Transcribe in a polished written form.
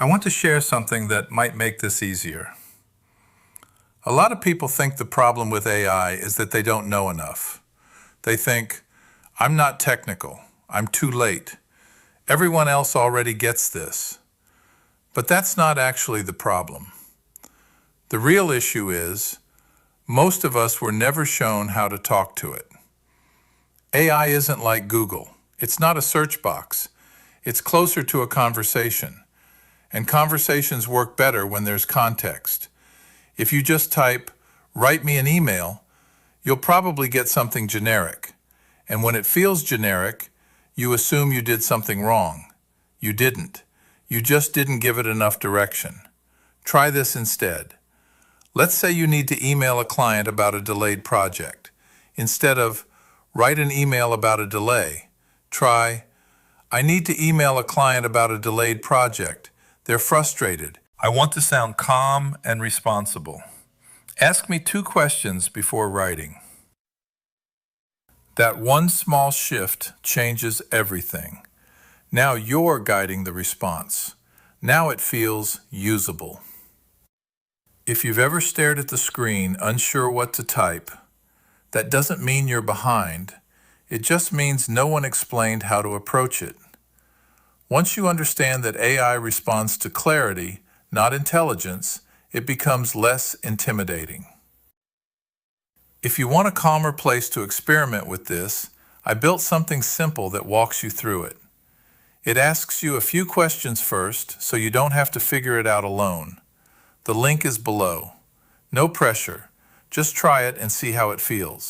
I want to share something that might make this easier. A lot of people think the problem with AI is that they don't know enough. They think, I'm not technical, I'm too late. Everyone else already gets this. But that's not actually the problem. The real issue is, most of us were never shown how to talk to it. AI isn't like Google. It's not a search box. It's closer to a conversation. And conversations work better when there's context. If you just type, write me an email, you'll probably get something generic. And when it feels generic, you assume you did something wrong. You didn't. You just didn't give it enough direction. Try this instead. Let's say you need to email a client about a delayed project. Instead of, write an email about a delay, try, I need to email a client about a delayed project. They're frustrated. I want to sound calm and responsible. Ask me 2 questions before writing. That one small shift changes everything. Now you're guiding the response. Now it feels usable. If you've ever stared at the screen unsure what to type, that doesn't mean you're behind. It just means no one explained how to approach it. Once you understand that AI responds to clarity, not intelligence, it becomes less intimidating. If you want a calmer place to experiment with this, I built something simple that walks you through it. It asks you a few questions first, so you don't have to figure it out alone. The link is below. No pressure. Just try it and see how it feels.